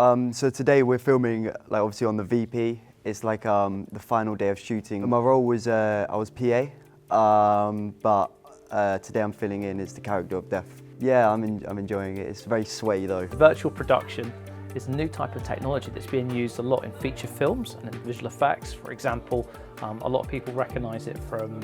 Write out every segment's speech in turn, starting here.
So today we're filming, like obviously on the VP. It's like the final day of shooting. My role was I was PA, but today I'm filling in as the character of Death. Yeah, I'm enjoying it. It's very sweaty though. Virtual production is a new type of technology that's being used a lot in feature films and in visual effects. For example, a lot of people recognise it from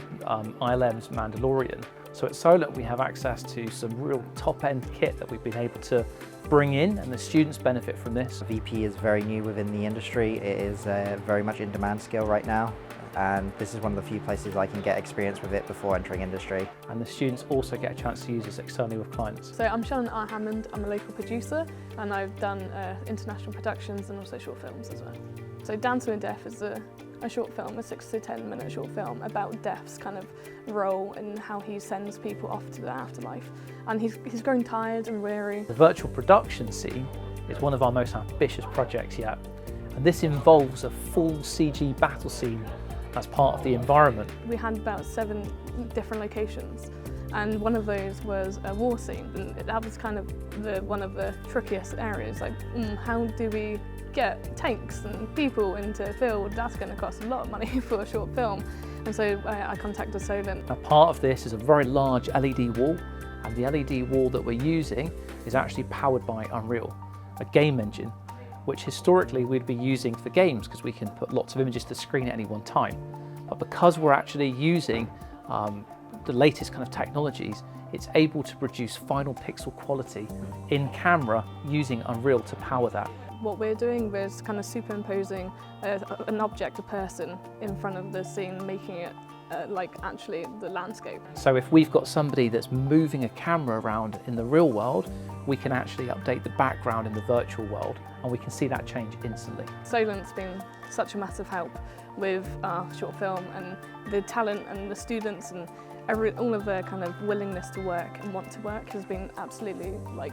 ILM's Mandalorian. So at Solent we have access to some real top-end kit that we've been able to bring in, and the students benefit from this. VP is very new within the industry. It is very much in demand skill right now, and this is one of the few places I can get experience with it before entering industry. And the students also get a chance to use this externally with clients. So I'm Solent R. Hammond, I'm a local producer, and I've done international productions and also short films as well. So Dancing with Death is a short film, a 6 to 10 minute short film about Death's kind of role and how he sends people off to the afterlife. And he's growing tired and weary. The virtual production scene is one of our most ambitious projects yet. And this involves a full CG battle scene as part of the environment. We had about 7 different locations, and one of those was a war scene. And that was kind of one of the trickiest areas. Like, how do we get tanks and people into a field? That's going to cost a lot of money for a short film. And so I contacted Solent. A part of this is a very large LED wall, and the LED wall that we're using is actually powered by Unreal, a game engine, which historically we'd be using for games because we can put lots of images to the screen at any one time. But because we're actually using the latest kind of technologies, it's able to produce final pixel quality in camera using Unreal to power that. What we're doing is kind of superimposing an object, a person, in front of the scene, making it like actually the landscape. So if we've got somebody that's moving a camera around in the real world, we can actually update the background in the virtual world, and we can see that change instantly. Solent's been such a massive help with our short film, and the talent and the students and all of their kind of willingness to work and want to work has been absolutely like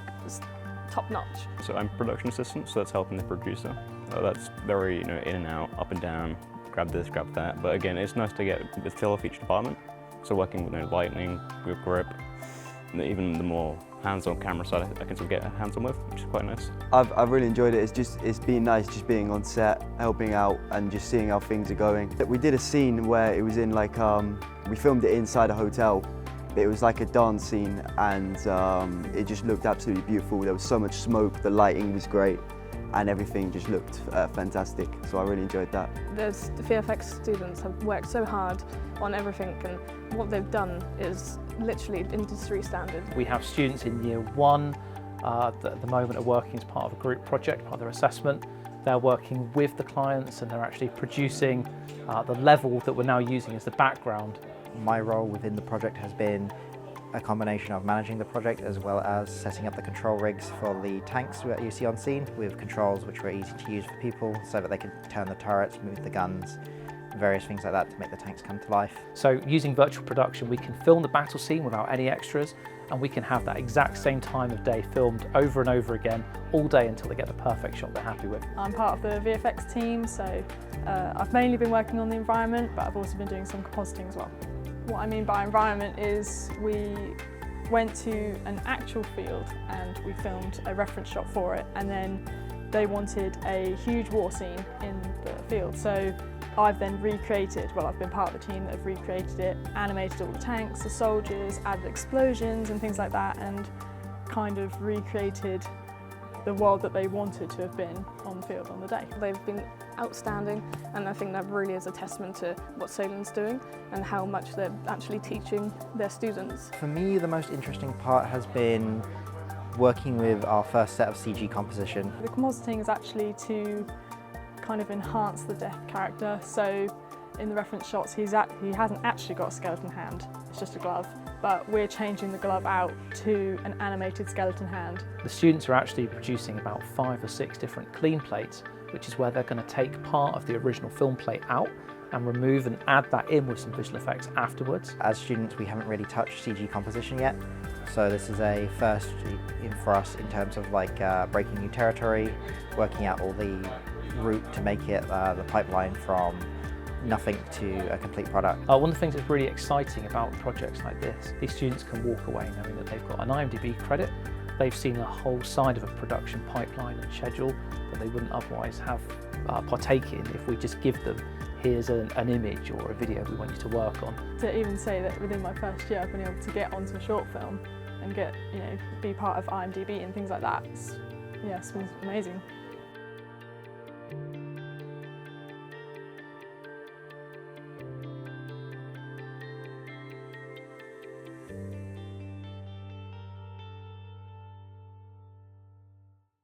top notch. So I'm production assistant, so that's helping the producer. That's very in and out, up and down, grab this, grab that. But again, it's nice to get the feel of each department. So working with lighting, with grip, and even the more hands-on camera side I can sort of get hands-on with, which is quite nice. I've really enjoyed it. It's been nice just being on set, helping out and just seeing how things are going. We did a scene where it was in like, we filmed it inside a hotel. It was like a dance scene, and it just looked absolutely beautiful. There was so much smoke, the lighting was great, and everything just looked fantastic. So I really enjoyed that. The VFX students have worked so hard on everything, and what they've done is literally industry standard. We have students in year 1 that at the moment are working as part of a group project, part of their assessment. They're working with the clients and they're actually producing the level that we're now using as the background. My role within the project has been a combination of managing the project as well as setting up the control rigs for the tanks that you see on scene, with controls which were easy to use for people so that they could turn the turrets, move the guns, various things like that to make the tanks come to life. So using virtual production, we can film the battle scene without any extras, and we can have that exact same time of day filmed over and over again all day until they get the perfect shot they're happy with. I'm part of the VFX team, so I've mainly been working on the environment, but I've also been doing some compositing as well. What I mean by environment is we went to an actual field and we filmed a reference shot for it, and then they wanted a huge war scene in the field. So I've then recreated, well, I've been part of the team that have recreated it, animated all the tanks, the soldiers, added explosions and things like that, and kind of recreated the world that they wanted to have been on the field on the day. They've been outstanding, and I think that really is a testament to what Solent's doing and how much they're actually teaching their students. For me, the most interesting part has been working with our first set of CG composition. The compositing is actually to kind of enhance the Death character. So in the reference shots, he hasn't actually got a skeleton hand, it's just a glove. But we're changing the glove out to an animated skeleton hand. The students are actually producing about 5 or 6 different clean plates, which is where they're going to take part of the original film plate out and remove and add that in with some visual effects afterwards. As students, we haven't really touched CG composition yet, so this is a first for us in terms of like breaking new territory, working out all the route to make it the pipeline from nothing to a complete product. One of the things that's really exciting about projects like this, these students can walk away knowing that they've got an IMDb credit They've seen a whole side of a production pipeline and schedule that they wouldn't otherwise have partake in if we just give them, here's an image or a video we want you to work on. To even say that within my first year I've been able to get onto a short film and get, be part of IMDb and things like that, it's been amazing.